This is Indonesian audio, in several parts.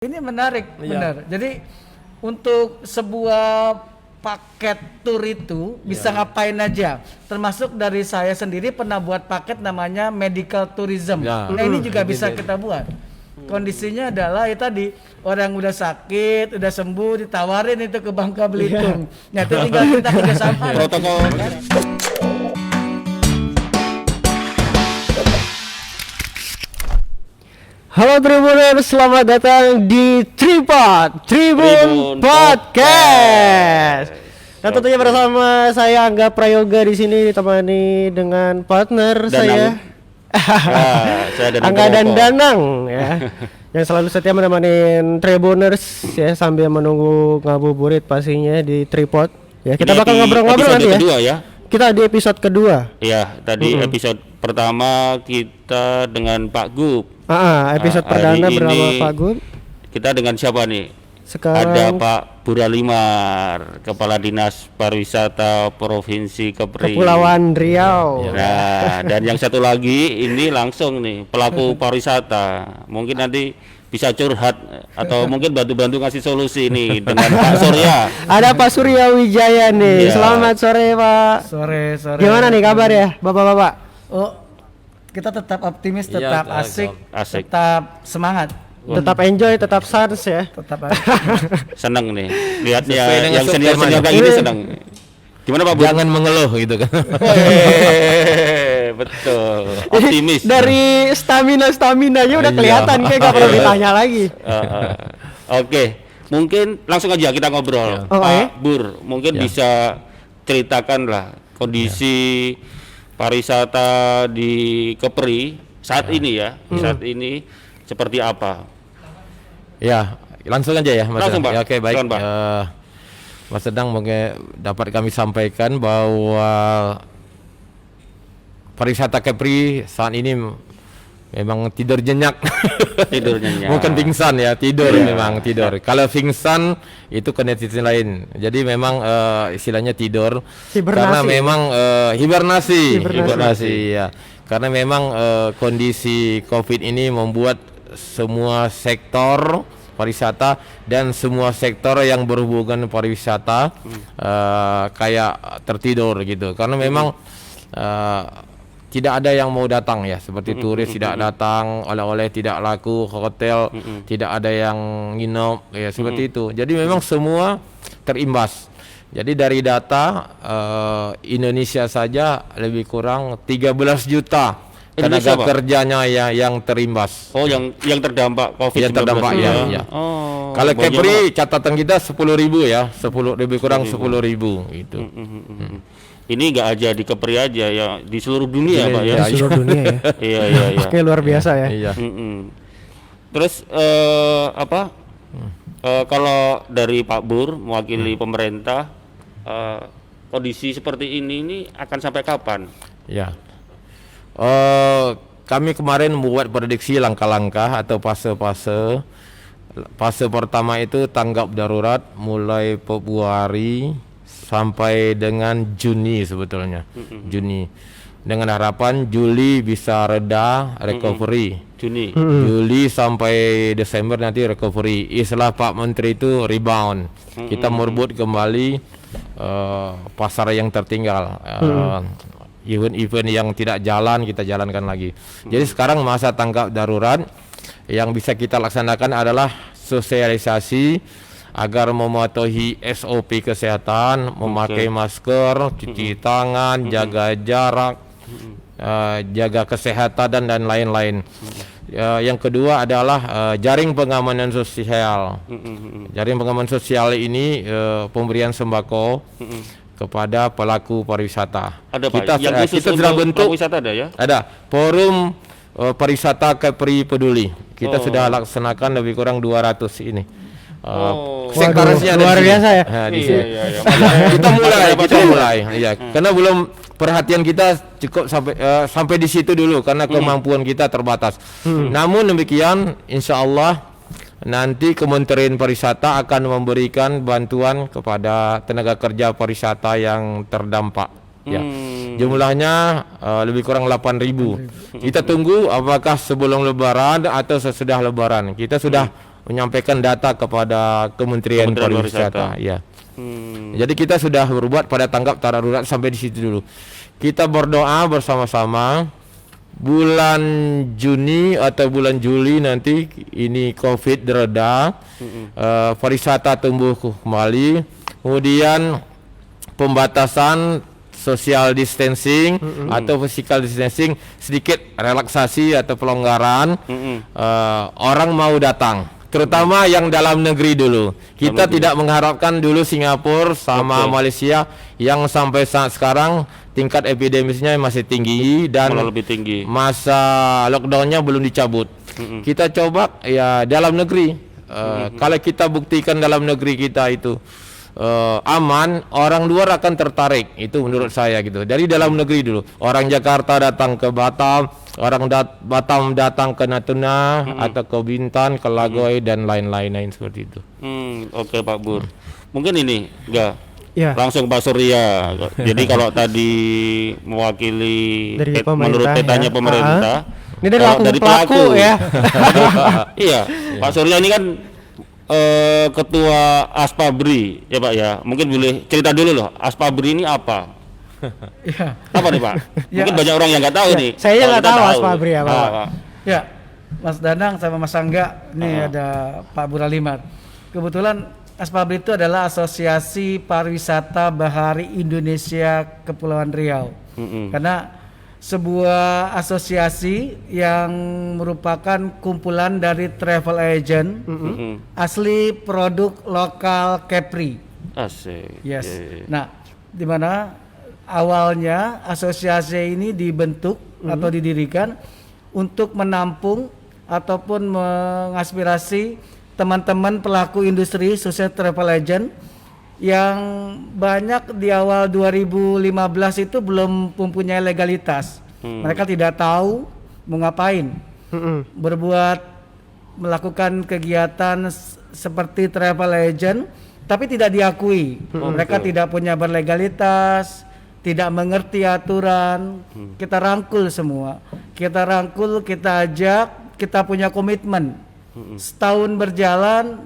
Ini menarik, benar. Jadi untuk sebuah paket tur itu bisa ngapain aja. Termasuk dari saya sendiri pernah buat paket namanya medical tourism. Nah ini juga bisa kita buat. Kondisinya adalah ya tadi orang udah sakit, udah sembuh, ditawarin itu ke Bangka Belitung. Nah itu tinggal kita kerjasama. Protokol. Halo Tribuners, selamat datang di Tribun Podcast. Dan tentunya bersama saya Angga Prayoga di sini ditemani dengan partner saya Angga dan Danang ya. Yang selalu setia menemani Tribuners ya sambil menunggu ngabuburit pastinya di Tripod. Ya, kita bakal ngobrol-ngobrol nanti ya. Kedua ya. Kita di episode kedua. Iya, tadi episode pertama kita dengan Pak Gub. Episode perdana bersama Pak Gub. Kita dengan siapa nih? Sekarang ada Pak Buralimar, Kepala Dinas Pariwisata Provinsi Kepulauan Riau. Nah, dan yang satu lagi ini langsung nih pelaku pariwisata. Mungkin nanti bisa curhat atau mungkin bantu-bantu ngasih solusi nih dengan Pak Surya. Ada Pak Surya Wijaya nih. Selamat sore Pak. Sore. Gimana nih kabar ya Bapak-bapak? Oh, kita tetap optimis, tetap asik, tetap semangat. Tetap enjoy, tetap sans ya. Tetap seneng nih lihatnya yang senior kayak gini seneng. Gimana Pak Bu? Jangan mengeluh gitu kan. Betul, optimis. Dari stamina-nya udah kelihatan kayak gak perlu ditanya lagi. Oke, mungkin langsung aja kita ngobrol. Pak Bur, mungkin bisa ceritakan lah kondisi pariwisata di Kepri saat ini ya, saat ini seperti apa? Ya, langsung aja ya Mas. Langsung, Pak. Ya, oke, baik. Silakan, Pak. Mas Sedang mungkin dapat kami sampaikan bahwa pariwisata Kepri saat ini memang tidur nyenyak. Tidur nyenyak. Bukan pingsan ya, tidur memang tidur. Kalau pingsan itu kondisi lain. Jadi memang istilahnya tidur karena memang hibernasi ya. Karena memang kondisi Covid ini membuat semua sektor pariwisata dan semua sektor yang berhubungan pariwisata kayak tertidur gitu. Karena memang tidak ada yang mau datang ya, seperti turis tidak datang, oleh-oleh tidak laku, hotel tidak ada yang nginep ya, seperti itu. Jadi memang semua terimbas. Jadi dari data Indonesia saja lebih kurang 13 juta tenaga kerjanya yang terimbas. Oh, yang terdampak COVID-19. Yang terdampak ya. Oh, kalau Kepri catatan kita 10.000 ya, 10 lebih kurang 10.000 gitu. Ini nggak aja di Kepri aja ya, di seluruh dunia Pak ya. Di seluruh dunia ya. Iya. Oke, luar biasa ya. Iya. Terus kalau dari Pak Bur mewakili pemerintah, kondisi seperti ini akan sampai kapan? Ya. Kami kemarin membuat prediksi langkah-langkah atau fase-fase. Fase pertama itu tanggap darurat mulai Februari sampai dengan Juni sebetulnya. Juni. Dengan harapan Juli bisa reda recovery. Juli sampai Desember nanti recovery. Istilah Pak Menteri itu rebound. Kita merebut kembali pasar yang tertinggal. Event-event yang tidak jalan kita jalankan lagi. Jadi sekarang masa tanggap darurat yang bisa kita laksanakan adalah sosialisasi agar mematuhi SOP kesehatan, memakai masker, cuci tangan, jaga jarak, jaga kesehatan dan lain-lain. Yang kedua adalah jaring pengamanan sosial. Jaring pengamanan sosial ini pemberian sembako kepada pelaku pariwisata. Ada Pak, kita sudah bentuk pariwisata ada ya? Ada forum pariwisata Kepri Peduli. Kita sudah laksanakan lebih kurang 200 ini. Luar biasa ya. Iya. Kita mulai. Iya. Karena belum perhatian kita cukup sampai di situ dulu karena kemampuan kita terbatas. Namun demikian, insya Allah nanti Kementerian Pariwisata akan memberikan bantuan kepada tenaga kerja pariwisata yang terdampak. Ya. Jumlahnya lebih kurang 8.000. Kita tunggu apakah sebelum Lebaran atau sesudah Lebaran. Kita sudah menyampaikan data kepada Kementerian Pariwisata. Ya. Jadi kita sudah berbuat pada tanggap darurat sampai di situ dulu. Kita berdoa bersama-sama bulan Juni atau bulan Juli nanti ini COVID reda, pariwisata tumbuh kembali, kemudian pembatasan social distancing atau physical distancing sedikit relaksasi atau pelonggaran, orang mau datang. Terutama yang dalam negeri dulu. Kita tidak mengharapkan dulu Singapura sama Malaysia yang sampai saat sekarang tingkat epidemisnya masih tinggi dan lebih tinggi. Masa lockdownnya belum dicabut. Kita coba ya dalam negeri. Kalau kita buktikan dalam negeri kita itu aman, orang luar akan tertarik. Itu menurut saya gitu. Dari dalam negeri dulu. Orang Jakarta datang ke Batam, orang Batam datang ke Natuna atau ke Bintan, ke Lagoy dan lain-lain seperti itu. Oke Pak Bur. Mungkin ini enggak Ya. langsung Pak Surya. Jadi kalau tadi mewakili Dari menurut pemerintah, petanya ya. pemerintah, Ini dari kalau pelaku ya. Iya, Pak Surya ini kan ketua Aspabri ya Pak ya. Mungkin boleh cerita dulu loh, Aspabri ini apa? Ya. Apa nih Pak? Ya. Mungkin banyak orang yang nggak tahu nih. Saya Kalau nggak kita tahu Aspabri apa. Pak. Ya, Mas Danang sama Mas Angga, ini ada Pak Buralimar. Kebetulan Aspabri itu adalah Asosiasi Pariwisata Bahari Indonesia Kepulauan Riau. Karena sebuah asosiasi yang merupakan kumpulan dari travel agent asli produk lokal Kepri. Asik. Yes. Iya. Nah, di mana awalnya asosiasi ini dibentuk atau didirikan untuk menampung ataupun mengaspirasi teman-teman pelaku industri khususnya travel agent yang banyak di awal 2015 itu belum mempunyai legalitas. Mereka tidak tahu mau ngapain. Melakukan kegiatan seperti travel agent tapi tidak diakui. Mereka tidak punya berlegalitas, tidak mengerti aturan. Kita rangkul semua. Kita rangkul, kita ajak, kita punya komitmen. Setahun berjalan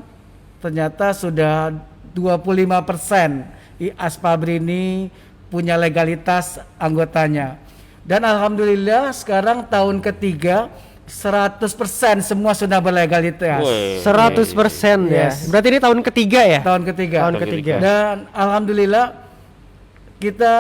ternyata sudah 25% Aspabri ini punya legalitas anggotanya. Dan alhamdulillah sekarang tahun ketiga 100% semua sudah berlegalitas. 100% ya. Yes. Berarti ini tahun ketiga ya? Tahun ketiga. Tahun ketiga. Dan alhamdulillah kita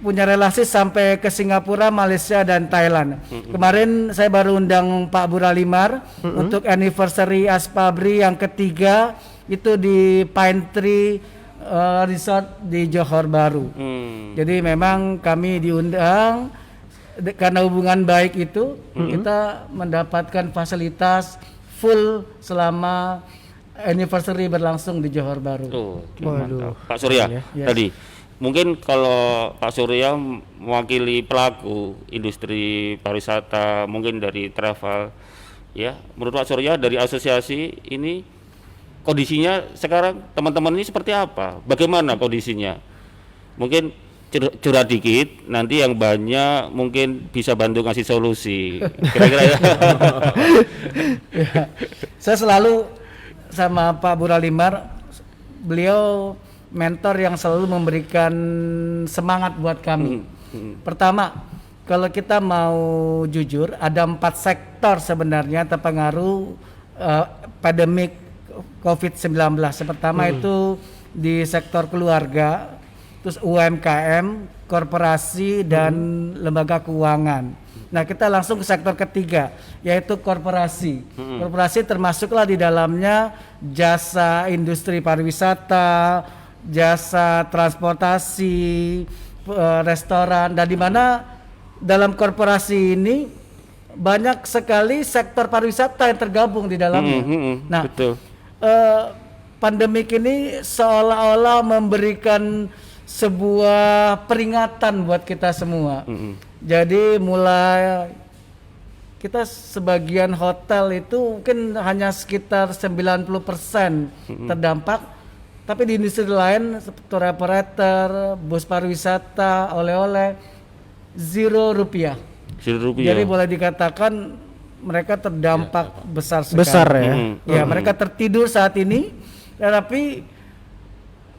punya relasi sampai ke Singapura, Malaysia dan Thailand. Kemarin saya baru undang Pak Buralimar untuk anniversary Aspabri yang ketiga itu di Pine Tree Resort di Johor Bahru. Jadi memang kami diundang karena hubungan baik itu kita mendapatkan fasilitas full selama anniversary berlangsung di Johor Bahru. Mantap. Pak Surya tadi mungkin kalau Pak Surya mewakili pelaku industri pariwisata mungkin dari travel ya, menurut Pak Surya dari asosiasi ini kondisinya sekarang teman-teman ini seperti apa? Bagaimana kondisinya? Mungkin curhat dikit, nanti yang banyak mungkin bisa bantu ngasih solusi. Kira-kira ya. Ya, saya selalu sama Pak Buralimar, beliau mentor yang selalu memberikan semangat buat kami. Pertama, kalau kita mau jujur, ada 4 sektor sebenarnya terpengaruh pandemik COVID-19. Pertama itu di sektor keluarga, terus UMKM, korporasi dan lembaga keuangan. Nah, kita langsung ke sektor ketiga, yaitu korporasi. Korporasi termasuklah di dalamnya jasa industri pariwisata, jasa transportasi, restoran, dan di mana dalam korporasi ini banyak sekali sektor pariwisata yang tergabung di dalamnya. Nah, betul. Pandemik ini seolah-olah memberikan sebuah peringatan buat kita semua. Jadi mulai kita sebagian hotel itu mungkin hanya sekitar 90% terdampak, tapi di industri lain seperti tour operator, bus pariwisata, oleh-oleh, 0 rupiah. 0 rupiah. Jadi boleh dikatakan mereka terdampak besar sekali. Besar ya. Ya, mereka tertidur saat ini, tetapi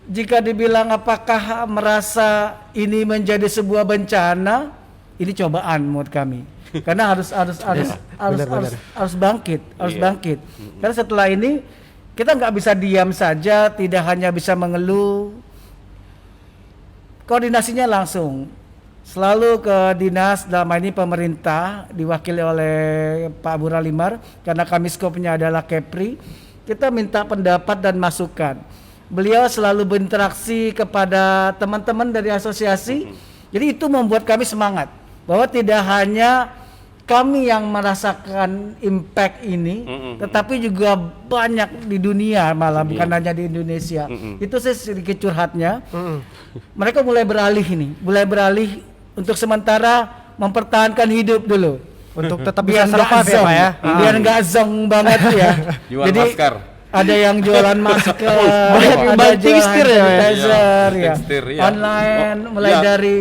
jika dibilang apakah merasa ini menjadi sebuah bencana, ini cobaan menurut kami. Karena harus bangkit, bangkit. Karena setelah ini kita nggak bisa diam saja, tidak hanya bisa mengeluh. Koordinasinya langsung selalu ke dinas, dalam ini pemerintah diwakili oleh Pak Buralimar, karena kami skopnya adalah Kepri. Kita minta pendapat dan masukan. Beliau selalu berinteraksi kepada teman-teman dari asosiasi. Jadi itu membuat kami semangat bahwa tidak hanya kami yang merasakan impact ini, tetapi juga banyak di dunia, malah bukan hanya di Indonesia. Itu saya sedikit curhatnya. Mereka mulai beralih untuk sementara mempertahankan hidup dulu. Untuk tetap Biar bisa nggak survive ya zong, Pak ya. biar nggak zong banget ya. Jual Jadi masker. ada yang jualan masker, ada banting jualan setir ya, Pak? sanitizer, Iya, ya. tekstil, iya. Online, mulai Iya. dari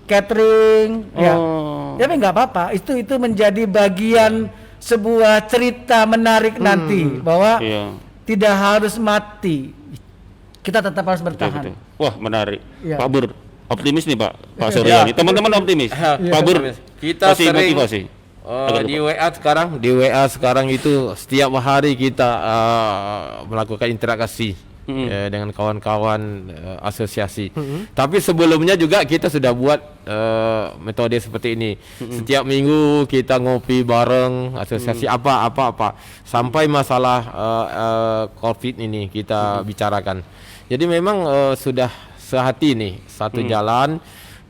catering, ya. Oh. Tapi nggak apa-apa, itu menjadi bagian sebuah cerita menarik nanti bahwa Iya. tidak harus mati, kita tetap harus bertahan. Betul. Wah, menarik. Iya. Pak Bur, optimis nih Pak Suryani. Teman-teman optimis. Pak Bur, Kita kasih sering motivasi. Agak di depan. WA sekarang itu setiap hari kita melakukan interaksi dengan kawan-kawan asosiasi. Tapi sebelumnya juga kita sudah buat metode seperti ini. Setiap minggu kita ngopi bareng asosiasi apa sampai masalah COVID ini kita bicarakan. Jadi memang sudah sehati nih, satu jalan.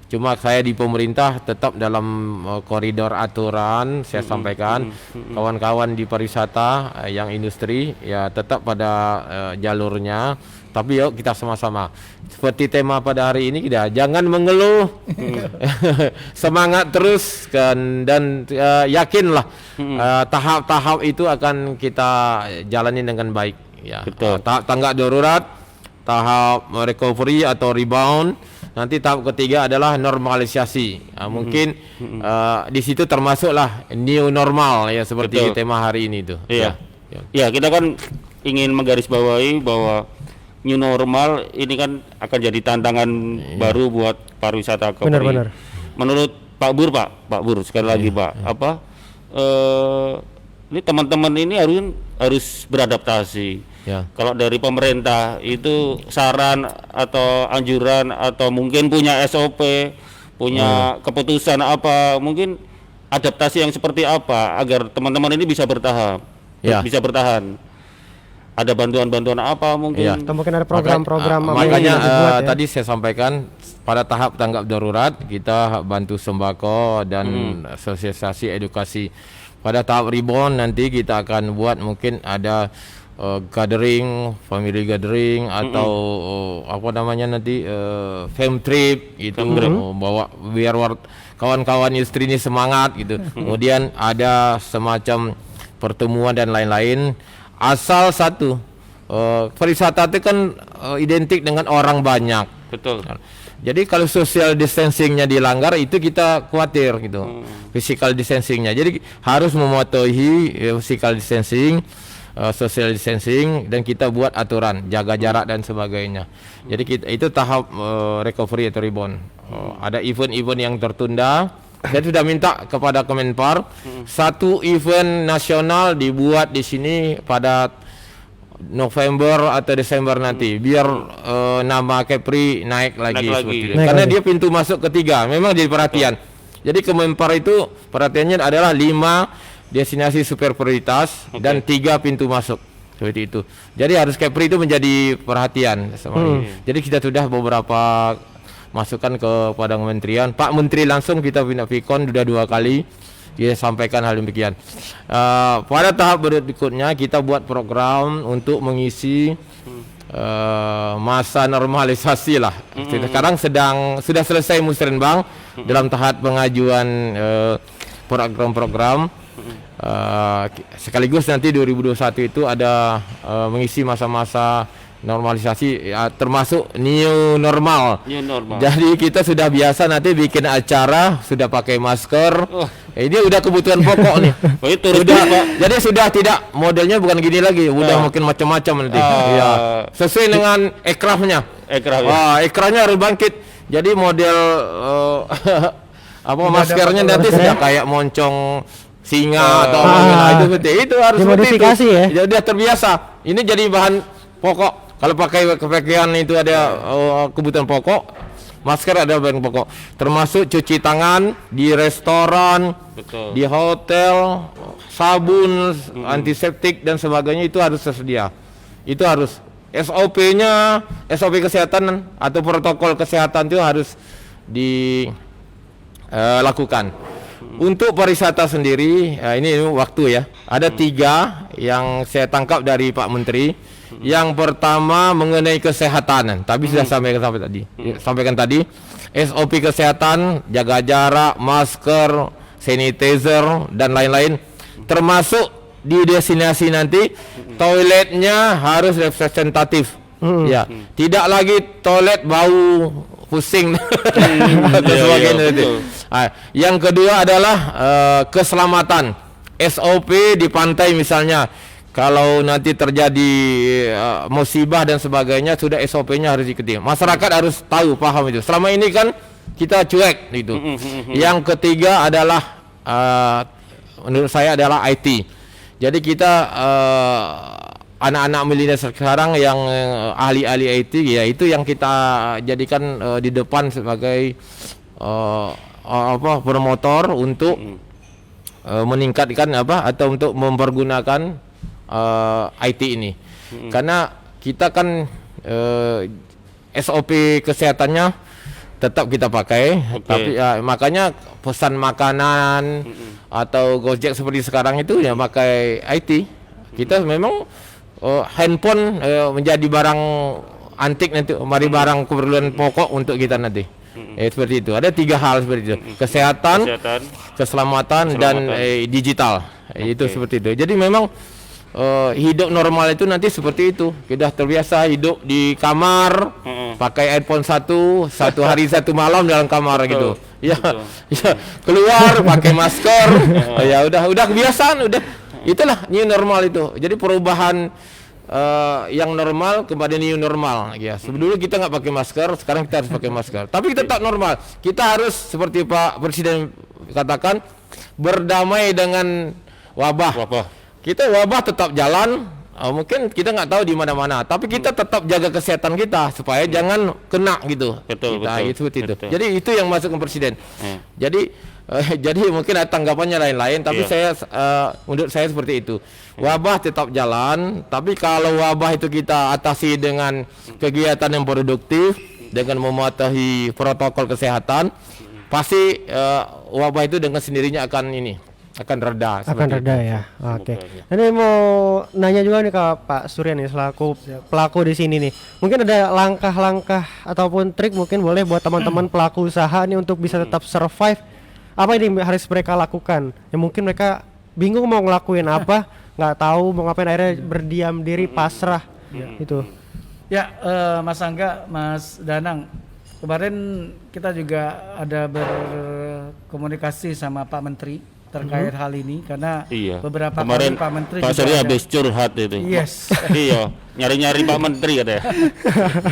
Cuma saya di pemerintah tetap dalam koridor aturan. Saya sampaikan kawan-kawan di pariwisata yang industri ya tetap pada jalurnya. Tapi yuk kita sama-sama seperti tema pada hari ini, kita jangan mengeluh, semangat terus kan, dan yakinlah tahap-tahap itu akan kita jalani dengan baik ya. Betul. Tahap tanggap darurat, tahap recovery atau rebound. Nanti tahap ketiga adalah normalisasi. Mungkin di situ termasuklah new normal ya, seperti Betul. tema hari ini tuh. Iya. Ya. Ya, kita kan ingin menggarisbawahi bahwa new normal ini kan akan jadi tantangan baru buat pariwisata Kepri. Benar-benar. Menurut Pak Bur sekali lagi Pak, ini teman-teman ini harus beradaptasi. Ya. Kalau dari pemerintah itu saran atau anjuran atau mungkin punya SOP, punya keputusan apa, mungkin adaptasi yang seperti apa agar teman-teman ini bisa bertahan, Ya. bisa bertahan. Ada bantuan-bantuan apa mungkin? Ya. Atau mungkin ada program-program apa makanya yang dibuat ya. tadi saya sampaikan pada tahap tanggap darurat kita bantu sembako dan sosialisasi edukasi. Pada tahap rebound nanti kita akan buat mungkin ada gathering, family gathering atau apa namanya nanti fam trip gitu, bawa biar kawan-kawan istri ini semangat gitu. Kemudian ada semacam pertemuan dan lain-lain. Asal satu, pariwisata itu kan identik dengan orang banyak. Betul. Jadi kalau social distancingnya dilanggar itu kita khawatir gitu, physical distancingnya. Jadi harus mematuhi physical distancing, social distancing, dan kita buat aturan jaga jarak dan sebagainya. Jadi kita, itu tahap recovery atau rebound. Ada event-event yang tertunda. Saya sudah minta kepada Kemenpar satu event nasional dibuat di sini pada November atau Desember nanti, biar nama Kepri naik lagi seperti itu. Naik Karena lagi. dia pintu masuk ketiga, memang jadi perhatian. Jadi Kemenpar itu perhatiannya adalah 5 destinasi super prioritas dan 3 pintu masuk seperti itu. Jadi harus Kepri itu menjadi perhatian sama ini. Jadi kita sudah beberapa masukan kepada kementerian. Pak Menteri langsung kita Vikon sudah 2 kali dia sampaikan hal demikian. Pada tahap berikutnya kita buat program untuk mengisi masa normalisasi lah. Sekarang sudah selesai musrenbang dalam tahap pengajuan program-program. Sekaligus nanti 2021 itu ada mengisi masa-masa normalisasi ya, termasuk new normal. New normal. Jadi kita sudah biasa nanti bikin acara sudah pakai masker. Oh. Ini udah kebutuhan pokok nih. Oh, itu terus Sudah, Pak. jadi sudah tidak modelnya bukan gini lagi, udah makin macam-macam nanti. Ya. Sesuai dengan ekrafnya. Ekraf ya. Wah, ekranya harus bangkit. Jadi model maskernya nanti sudah kayak moncong singa atau itu seperti itu harus dimodifikasi seperti itu. ya. Jadi udah terbiasa. Ini jadi bahan pokok. Kalau pakai pakaian itu ada kebutuhan pokok, masker ada bahan pokok. Termasuk cuci tangan di restoran, Betul. di hotel, sabun, antiseptik dan sebagainya itu harus tersedia. Itu harus SOP-nya, SOP kesehatan atau protokol kesehatan itu harus dilakukan. Untuk pariwisata sendiri, ini waktu ya. Ada 3 yang saya tangkap dari Pak Menteri. Yang pertama mengenai kesehatan, tapi sudah sampaikan tadi. SOP kesehatan, jaga jarak, masker, sanitizer dan lain-lain. Termasuk di destinasi nanti toiletnya harus representatif. Ya, tidak lagi toilet bau pusing dan sebagainya. Yang kedua adalah keselamatan. SOP di pantai misalnya, kalau nanti terjadi musibah dan sebagainya sudah SOP-nya harus diikuti. Masyarakat harus tahu, paham itu. Selama ini kan kita cuek itu. Yang ketiga adalah menurut saya adalah IT. Jadi kita anak-anak milenial sekarang yang ahli-ahli IT ya itu yang kita jadikan di depan sebagai promotor untuk meningkatkan atau untuk mempergunakan IT ini. Karena kita kan SOP kesehatannya tetap kita pakai, tapi makanya pesan makanan atau Gojek seperti sekarang itu ya pakai IT. Kita memang handphone menjadi barang antik nanti, mari barang keperluan pokok untuk kita nanti. Seperti itu. Ada 3 hal seperti itu. Kesehatan, keselamatan dan digital. Itu seperti itu. Jadi memang hidup normal itu nanti seperti itu. Kita terbiasa hidup di kamar, pakai iPhone 1 hari 1 malam dalam kamar gitu. Ya, keluar pakai masker. Ya udah kebiasaan, udah. Itulah new normal itu. Jadi perubahan yang normal kepada new normal ya. Dulu kita nggak pakai masker, sekarang kita harus pakai masker. Tapi kita tetap normal. Kita harus seperti Pak Presiden katakan berdamai dengan wabah. Kita wabah tetap jalan, mungkin kita nggak tahu di mana-mana, tapi kita tetap jaga kesehatan kita supaya jangan kena gitu. Betul. Seperti itu. Jadi itu yang masuk ke Presiden. Jadi mungkin ada tanggapannya lain-lain, tapi menurut saya seperti itu. Wabah tetap jalan, tapi kalau wabah itu kita atasi dengan kegiatan yang produktif, dengan mematuhi protokol kesehatan, pasti wabah itu dengan sendirinya akan reda. Ya. Oke. Ini mau nanya juga nih ke Pak Surya nih selaku pelaku di sini nih. Mungkin ada langkah-langkah ataupun trik mungkin boleh buat teman-teman pelaku usaha nih untuk bisa tetap survive. Apa ini harus mereka lakukan? Ya mungkin mereka bingung mau ngelakuin apa, nggak tahu mau ngapain, akhirnya berdiam diri, pasrah gitu. Ya, Mas Angga, Mas Danang, kemarin kita juga ada berkomunikasi sama Pak Menteri terkait hal ini karena beberapa kemarin kali Pak Menteri Pak juga Surya habis curhat itu. Yes. Iya, nyari-nyari Pak Menteri katanya.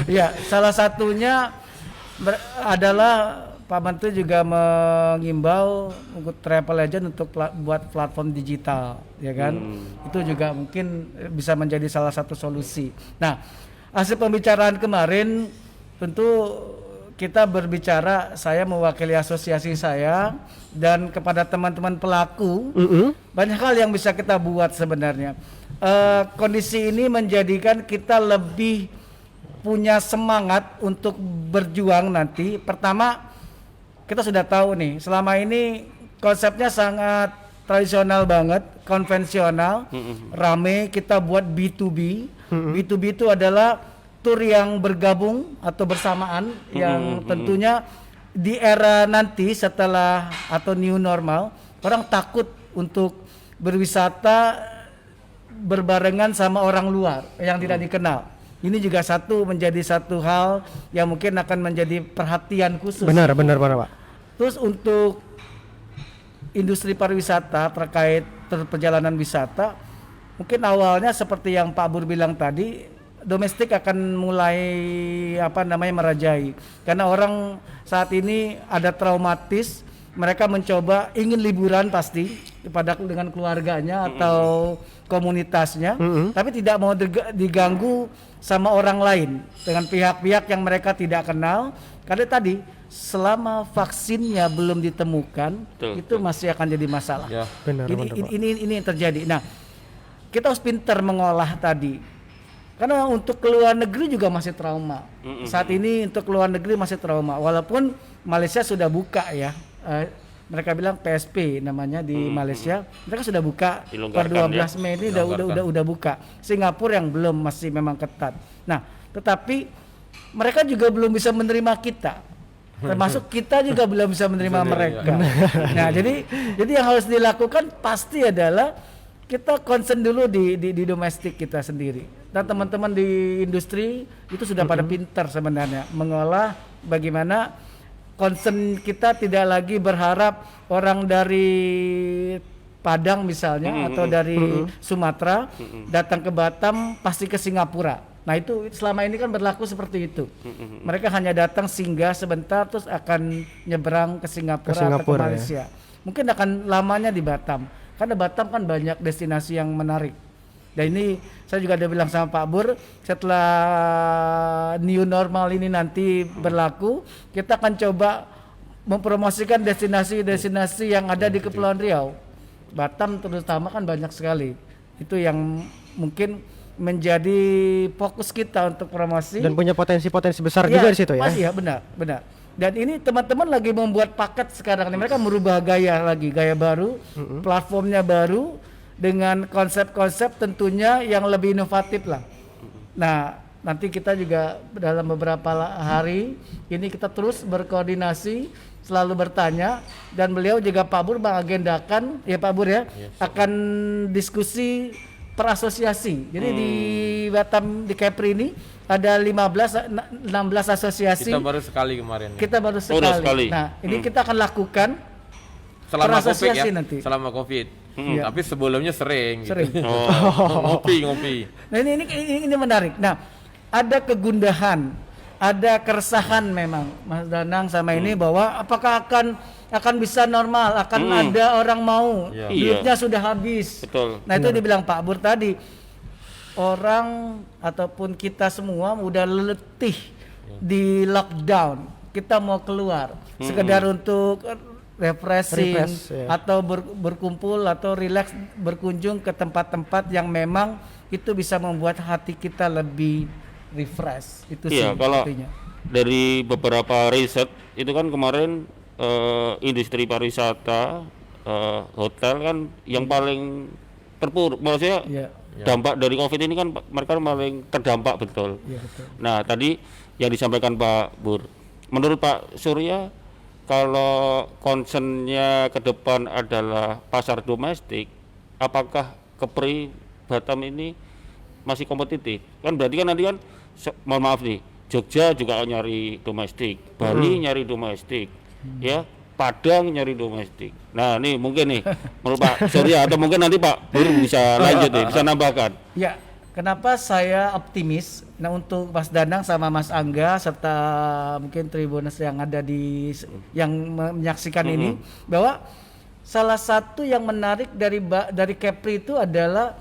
Ya, salah satunya adalah Pak Menteri juga mengimbau untuk travel agent untuk buat platform digital, ya kan? Itu juga mungkin bisa menjadi salah satu solusi. Nah, hasil pembicaraan kemarin tentu kita berbicara, saya mewakili asosiasi saya dan kepada teman-teman pelaku, banyak hal yang bisa kita buat sebenarnya. Kondisi ini menjadikan kita lebih punya semangat untuk berjuang nanti. Pertama, kita sudah tahu nih, selama ini konsepnya sangat tradisional banget, konvensional, rame, kita buat B2B. B2B itu adalah tur yang bergabung atau bersamaan yang tentunya di era nanti setelah atau new normal, orang takut untuk berwisata berbarengan sama orang luar yang tidak dikenal. Ini juga menjadi satu hal yang mungkin akan menjadi perhatian khusus. Benar Pak. Terus untuk industri pariwisata terkait perjalanan wisata, mungkin awalnya seperti yang Pak Bur bilang tadi, domestik akan mulai merajai. Karena orang saat ini ada traumatis, mereka mencoba ingin liburan pasti dengan keluarganya atau komunitasnya, tapi tidak mau diganggu sama orang lain dengan pihak-pihak yang mereka tidak kenal. Karena tadi selama vaksinnya belum ditemukan, itu masih akan jadi masalah. Ya, benar. Ini yang terjadi. Nah, kita harus pintar mengolah tadi. Karena untuk keluar negeri juga masih trauma. Saat ini untuk keluar negeri masih trauma. Walaupun Malaysia sudah buka ya. Mereka bilang PSP namanya di Malaysia. Mereka sudah buka per 12 Mei ini udah buka. Singapura yang belum masih memang ketat. Nah, tetapi mereka juga belum bisa menerima kita. Termasuk kita juga belum bisa menerima mereka. Nah, jadi yang harus dilakukan pasti adalah kita concern dulu di domestik kita sendiri. Dan teman-teman di industri itu sudah pada pintar sebenarnya mengolah bagaimana concern kita tidak lagi berharap orang dari Padang misalnya atau dari Sumatera datang ke Batam pasti ke Singapura. Nah itu selama ini kan berlaku seperti itu. Mereka hanya datang singgah sebentar terus akan nyeberang ke Singapura atau ke Malaysia. Mungkin akan lamanya di Batam. Karena Batam kan banyak destinasi yang menarik. Dan ini saya juga ada bilang sama Pak Bur, setelah new normal ini nanti berlaku, kita akan coba mempromosikan destinasi-destinasi yang ada di Kepulauan Riau. Batam terutama kan banyak sekali. Itu yang mungkin menjadi fokus kita untuk promosi. Dan punya potensi-potensi besar juga di situ ya. Iya, benar. Dan ini teman-teman lagi membuat paket sekarang nih. Mereka merubah gaya baru, platformnya baru dengan konsep-konsep tentunya yang lebih inovatif lah. Nah, nanti kita juga dalam beberapa hari ini kita terus berkoordinasi, selalu bertanya, dan beliau juga Pak Bur mengagendakan ya Pak Bur ya, akan diskusi per asosiasi. Jadi di Batam di Kepri ini ada 16 asosiasi. Kita baru sekali kemarin. Kita baru sekali. Nah, ini kita akan lakukan selama Covid ya. Nanti. Selama Covid. Tapi sebelumnya sering. Gitu. Ngopi. Nah, ini menarik. Nah, ada kegundahan, ada keresahan memang Mas Danang sama ini bahwa apakah akan bisa normal, ada orang mau, duitnya sudah habis. Betul. Nah itu dibilang Pak Bur tadi, orang ataupun kita semua udah letih di lockdown, kita mau keluar, sekedar untuk refreshing atau berkumpul atau relax, berkunjung ke tempat-tempat yang memang itu bisa membuat hati kita lebih refresh. Itu sih kalau artinya. Dari beberapa riset itu kan kemarin industri pariwisata, hotel kan yang paling terpuruk, maksudnya dampak dari Covid ini kan mereka paling terdampak betul. Betul. Nah tadi yang disampaikan Pak Bur, menurut Pak Surya kalau concernnya ke depan adalah pasar domestik, apakah Kepri Batam ini masih kompetitif? Kan berarti kan nanti kan mohon maaf nih, Jogja juga nyari domestik, Bali nyari domestik, ya Padang nyari domestik. Nah nih mungkin nih menurut Pak Surya atau mungkin nanti Pak Bur bisa lanjut nih, bisa nambahkan. Ya, kenapa saya optimis? Nah untuk Mas Danang sama Mas Angga serta mungkin Tribuners yang ada yang menyaksikan ini, bahwa salah satu yang menarik dari Kepri itu adalah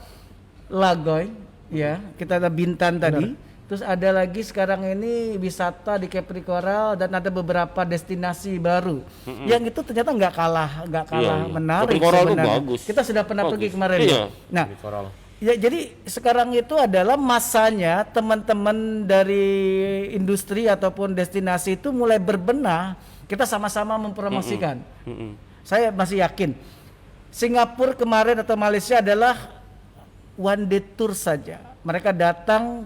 Lagoy, ya kita ada Bintan tadi. Terus ada lagi sekarang ini wisata di Kepri Coral dan ada beberapa destinasi baru yang itu ternyata nggak kalah menarik. Kepri Coral itu bagus. Kita sudah pernah pergi kemarin. Nah, ya jadi sekarang itu adalah masanya teman-teman dari industri ataupun destinasi itu mulai berbenah. Kita sama-sama mempromosikan. Saya masih yakin Singapura kemarin atau Malaysia adalah one day tour saja. Mereka datang,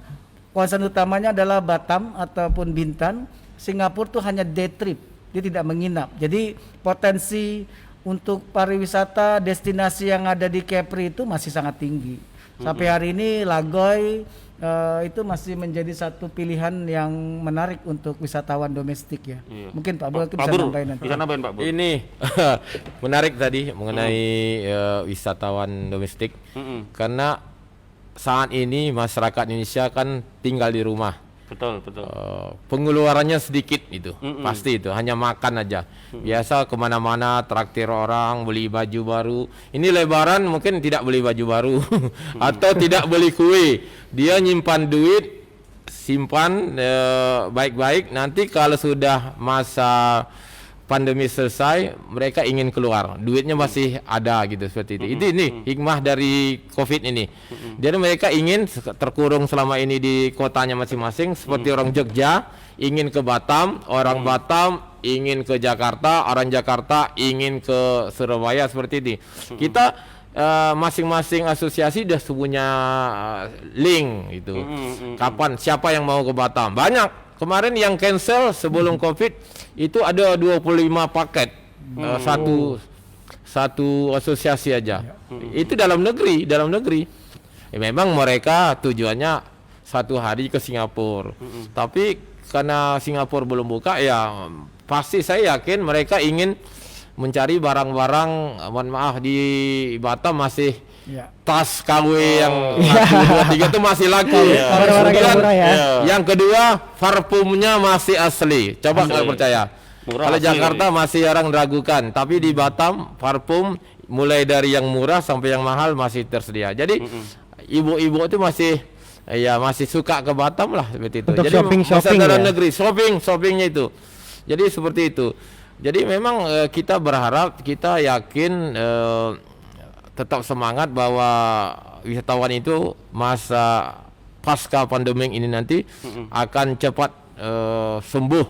concern utamanya adalah Batam ataupun Bintan. Singapura tuh hanya day trip, dia tidak menginap. Jadi potensi untuk pariwisata destinasi yang ada di Kepri itu masih sangat tinggi. Sampai hari ini Lagoy itu masih menjadi satu pilihan yang menarik untuk wisatawan domestik ya. Iya. Mungkin Pak Bur Pak bisa Bur, nambahin nanti. bisa nambahin Pak Bur. Ini menarik tadi mengenai wisatawan domestik. Karena saat ini masyarakat Indonesia kan tinggal di rumah. Betul. Pengeluarannya sedikit itu, pasti itu hanya makan aja. Biasa kemana-mana traktir orang, beli baju baru. Ini Lebaran mungkin tidak beli baju baru atau tidak beli kue. Dia nyimpan duit, simpan baik-baik. Nanti kalau sudah masa pandemi selesai, mereka ingin keluar, duitnya masih ada gitu seperti itu. Ini hikmah dari COVID ini. Jadi mereka ingin terkurung selama ini di kotanya masing-masing, seperti orang Jogja ingin ke Batam, orang Batam ingin ke Jakarta, orang Jakarta ingin ke Surabaya seperti ini. Kita masing-masing asosiasi sudah punya link gitu. Kapan siapa yang mau ke Batam? Banyak. Kemarin yang cancel sebelum COVID itu ada 25 paket satu asosiasi aja. Itu dalam negeri. Memang mereka tujuannya satu hari ke Singapura. Tapi karena Singapura belum buka ya pasti saya yakin mereka ingin mencari barang-barang, mohon maaf di Batam masih tas KW yang 1, 2, 3 itu masih laku. Barang-barang yang murah ya. Yang kedua, parfumnya masih asli. Coba nggak percaya. Murah Kalau asli. Jakarta masih orang ragukan, tapi di Batam parfum mulai dari yang murah sampai yang mahal masih tersedia. Jadi ibu-ibu itu masih suka ke Batam lah seperti itu. Untuk Jadi shopping dalam ya? negeri shoppingnya itu. Jadi seperti itu. Jadi memang kita berharap, kita yakin tetap semangat bahwa wisatawan itu masa pasca pandemi ini nanti akan cepat sembuh,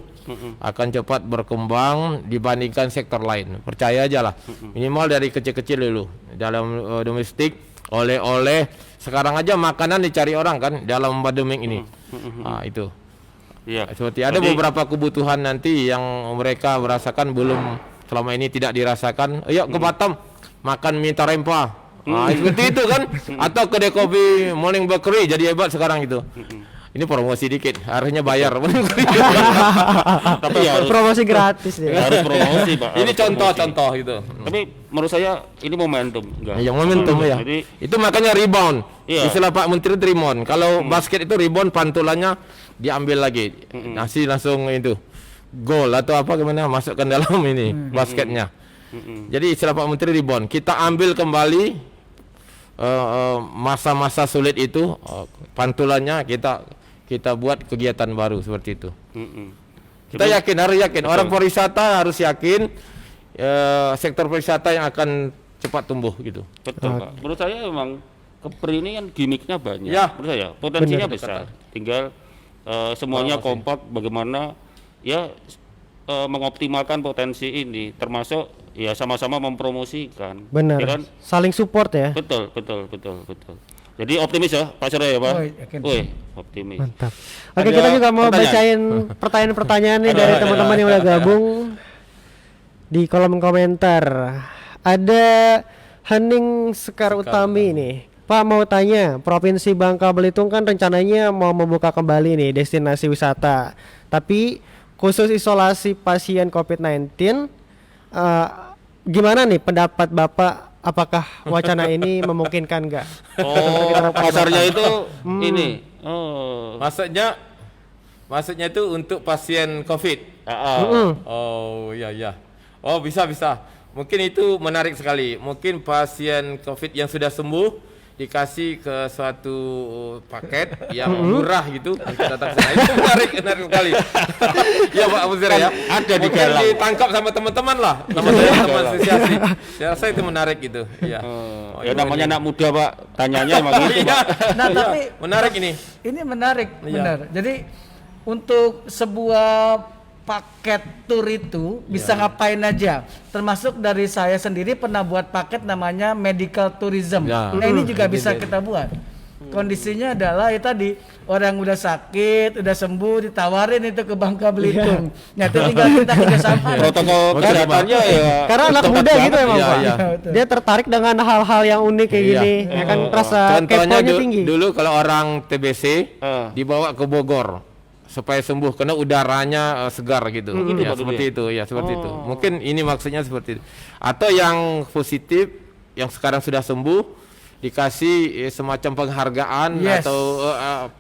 akan cepat berkembang dibandingkan sektor lain. Percaya aja lah. Minimal dari kecil-kecil dulu dalam domestik, oleh-oleh. Sekarang aja makanan dicari orang kan dalam pandemi ini. Nah, itu. Iya. Seperti ada beberapa kebutuhan nanti yang mereka merasakan belum selama ini tidak dirasakan. Ayo ke Batam makan mie tarempa. Seperti itu kan. Atau kedai kopi Morning Bakery jadi hebat sekarang itu. Ini promosi dikit, harusnya bayar. Tapi harus Promosi gratis deh. harus promosi, Pak. Ini harus contoh-contoh gitu. Tapi menurut saya ini momentum, enggak. Yang momentum ya. Jadi Itu makanya rebound. Iya. Istilah Pak Menteri itu rebound. Kalau basket itu rebound, pantulannya diambil lagi. Nasi langsung itu gol atau apa gimana masukkan dalam ini basketnya. Jadi istilah Pak Menteri rebound. Kita ambil kembali masa-masa sulit itu, pantulannya kita buat kegiatan baru seperti itu. Kita yakin, harus yakin. Betul. Orang pariwisata harus yakin sektor pariwisata yang akan cepat tumbuh gitu. betul, Pak. Menurut saya memang Kepri ini kan gimmicknya banyak. Ya. Menurut saya potensinya Benar. besar. Tinggal semuanya kompak bagaimana ya mengoptimalkan potensi ini, termasuk ya sama-sama mempromosikan. Benar. Ya kan? Saling support ya. Betul. Jadi optimis ya Pak Surya ya Pak? Oh, yakin. Wih, optimis. Mantap. Oke, Ada kita juga mau pertanyaan? bacain pertanyaan-pertanyaan nih Ada, dari ada, teman-teman yang udah gabung di kolom komentar. Ada Hening Sekar Utami nih. Pak mau tanya, Provinsi Bangka Belitung kan rencananya mau membuka kembali nih destinasi wisata. Tapi khusus isolasi pasien COVID-19, gimana nih pendapat Bapak? Apakah wacana ini memungkinkan nggak? Oh, pasarnya itu ini. Oh. Maksudnya itu untuk pasien COVID. Oh iya. Oh bisa. Mungkin itu menarik sekali. Mungkin pasien COVID yang sudah sembuh dikasih ke suatu paket yang murah gitu untuk datang ke sana. Itu menarik sekali. Ya Pak Muzir ya. Ada di Mungkin dalam. ditangkap sama teman-teman lah. Teman-teman asosiasi. Saya rasa itu menarik gitu. Ya. Ya namanya anak muda Pak, tanyanya emang gitu Pak. Nah, tapi Menarik ini. ini menarik, Iya. benar. Jadi untuk sebuah paket tur itu bisa ngapain aja. Termasuk dari saya sendiri pernah buat paket namanya medical tourism. Ya. Nah, ini juga bisa kita buat. Kondisinya adalah ya tadi orang udah sakit, udah sembuh, ditawarin itu ke Bangka Belitung. Nah itu tinggal kita kerjasama. Protokol kesehatannya ya. Karena anak ketat muda banget. gitu emang Iya, Pak. iya. Dia tertarik dengan hal-hal yang unik kayak gini. Ya kan rasa Contohnya keponya tinggi. dulu kalau orang TBC Ah. dibawa ke Bogor supaya sembuh karena udaranya segar gitu. Gitu Ya, Pak dulu seperti ya? itu ya, seperti itu. Mungkin ini maksudnya seperti itu. Atau yang positif yang sekarang sudah sembuh dikasih semacam penghargaan Yes. atau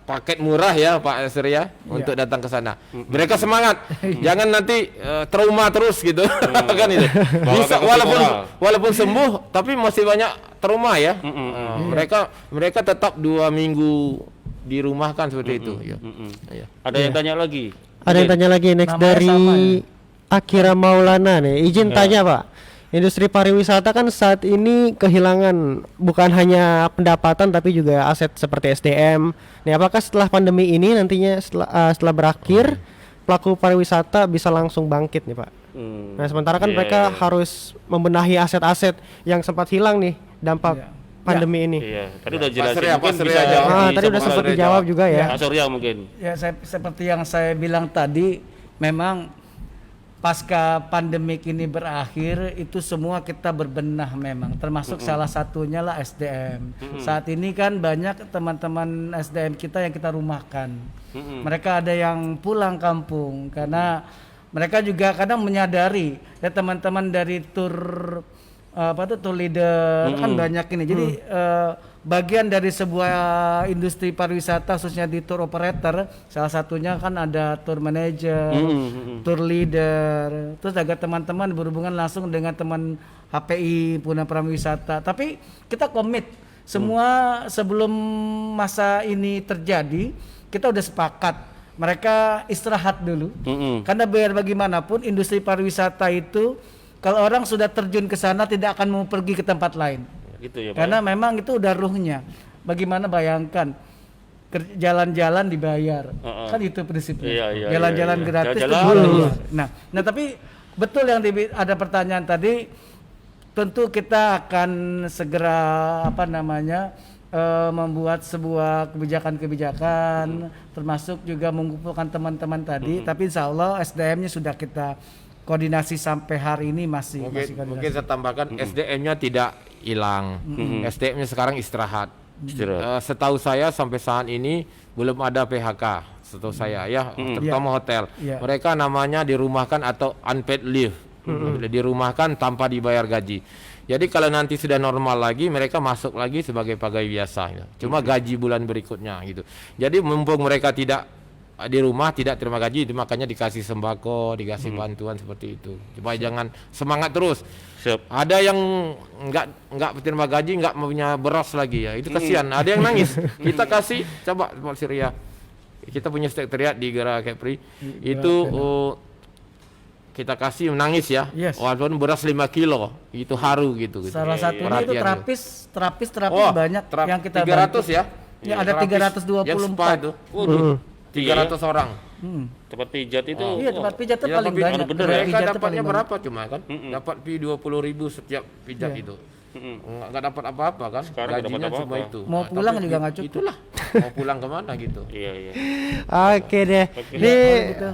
paket murah ya Pak Surya untuk datang ke sana. Mereka semangat. Jangan nanti trauma terus gitu. Kan itu. Bisa walaupun sembuh tapi masih banyak trauma ya. Mereka tetap 2 minggu di rumah kan seperti itu. Ya. Ya. Ada yang tanya lagi? Ada yang tanya lagi next Namanya dari sama Akira Maulana nih. Izin tanya Pak. Industri pariwisata kan saat ini kehilangan bukan hanya pendapatan tapi juga aset seperti SDM. Nih apakah setelah pandemi ini nantinya setelah berakhir pelaku pariwisata bisa langsung bangkit nih Pak? Nah sementara kan mereka harus membenahi aset-aset yang sempat hilang nih dampak pandemi ini. Iya, tadi udah jelasin. Surya, Mungkin Pak Surya bisa jawab. Tadi udah sempat dijawab juga ya. Pak Surya mungkin. Ya seperti yang saya bilang tadi, memang pasca pandemik ini berakhir itu semua kita berbenah memang, termasuk salah satunya lah SDM. Saat ini kan banyak teman-teman SDM kita yang kita rumahkan. Mereka ada yang pulang kampung karena mereka juga kadang menyadari ya teman-teman dari tour leader kan banyak ini. Jadi bagian dari sebuah industri pariwisata khususnya di tour operator, salah satunya kan ada tour manager, tour leader, terus ada teman-teman berhubungan langsung dengan teman HPI Puna Prawisata. Tapi kita komit semua sebelum masa ini terjadi, kita udah sepakat mereka istirahat dulu. Karena biar bagaimanapun industri pariwisata itu kalau orang sudah terjun ke sana tidak akan mau pergi ke tempat lain. Gitu ya, Pak. Karena memang itu udah ruhnya. Bagaimana bayangkan jalan-jalan dibayar. Kan itu prinsipnya. Iya, Jalan-jalan iya. gratis itu Jalan-jalan dibayar. Nah tapi betul yang ada pertanyaan tadi, tentu kita akan segera membuat sebuah kebijakan-kebijakan, termasuk juga mengumpulkan teman-teman tadi. Tapi insya Allah SDM-nya sudah kita koordinasi sampai hari ini masih koordinasi. Mungkin saya tambahkan SDM-nya tidak hilang. SDM-nya sekarang istirahat. Setahu saya sampai saat ini belum ada PHK. Setahu saya ya, terutama hotel. Mereka namanya dirumahkan atau unpaid leave. Dirumahkan tanpa dibayar gaji. Jadi kalau nanti sudah normal lagi, mereka masuk lagi sebagai pegawai biasa. Ya. Cuma gaji bulan berikutnya gitu. Jadi mumpung mereka tidak di rumah tidak terima gaji, makanya dikasih sembako, dikasih bantuan seperti itu. Supaya jangan semangat terus. Ada yang nggak terima gaji, nggak punya beras lagi ya, itu kasihan. Ada yang nangis. Kita kasih, coba Pak Surya, kita punya sekretariat di Gera Kepri, itu kita kasih menangis ya. Walaupun beras 5 kilo, itu haru gitu. Salah satunya itu terapis Oh, banyak yang kita 300 bantu. ya. Ya ada 324. Yang spa itu. 300 orang. Tempat pijat itu. Iya, tempat pijat itu Ya, paling tapi banyak. bener Tempat ya. pijat Mereka itu dapatnya paling berapa cuma kan? Dapat fee 20.000 setiap pijat itu. Nggak dapat apa-apa kan? Sekarang nggak dapat Gajinya apa-apa. cuma itu. Mau Nah, pulang tapi juga nggak cukup. Itulah. Mau pulang kemana gitu. Iya. Oke deh. Ini gitu.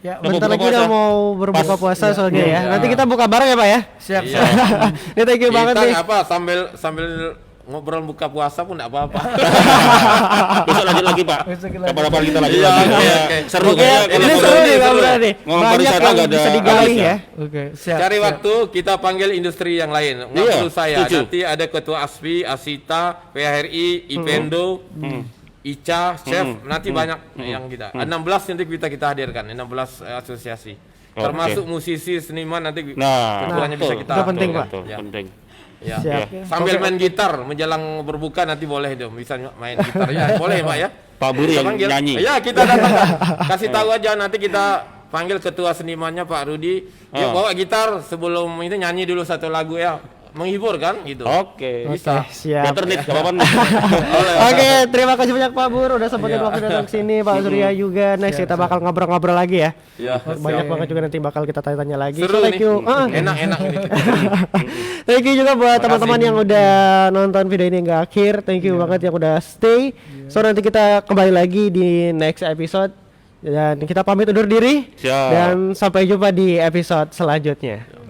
Ya, bentar buka lagi udah puasa. mau berbuka puasa soalnya ya. Nanti kita buka bareng ya Pak ya. siap. Ini thank you banget Kita nih. apa sambil ngobrol buka puasa pun enggak apa-apa. Besok lanjut lagi Pak. Besok kita Kapan-kapan kita lanjut Iya, lagi. oke. Seru Oke, kayaknya ini kalau seru nih ngobrol nih. ngomong Banyak pariwisata yang nggak ada bisa digali habis ya. Oke, siap. Cari siap. waktu kita panggil industri yang lain. Nggak Iya, perlu saya. setuju. Nanti ada ketua ASPI, Asita, PHRI, IPENDO, ICA, Chef. Nanti banyak yang kita. 16 nanti kita hadirkan. 16 asosiasi. Termasuk musisi, seniman nanti ketuanya bisa kita. Itu penting, Pak. Ya. Penting. Ya. Siap. Sambil main gitar menjelang berbuka nanti boleh dong bisa main gitar ya. Boleh Pak ya. Pak Buri Kita yang panggil. nyanyi. Ya kita datang. Kasih tahu aja nanti kita panggil ketua senimannya Pak Rudi. Dia bawa gitar sebelum itu nyanyi dulu satu lagu ya. menghibur kan gitu. Oke. Oke, siap. Better nih, gak apa-apa nih. Oke, terima kasih banyak Pak Bur udah sempetin waktu datang sini, Pak Surya juga. Next kita bakal ngobrol-ngobrol lagi ya. Ya, Banyak banget juga nanti bakal kita tanya-tanya lagi. seru So, thank nih. you. Enak-enak ini. Thank you juga buat teman-teman yang udah nonton video ini hingga akhir. Thank you banget yang udah stay. So nanti kita kembali lagi di next episode dan kita pamit undur diri. Siap. Dan sampai jumpa di episode selanjutnya.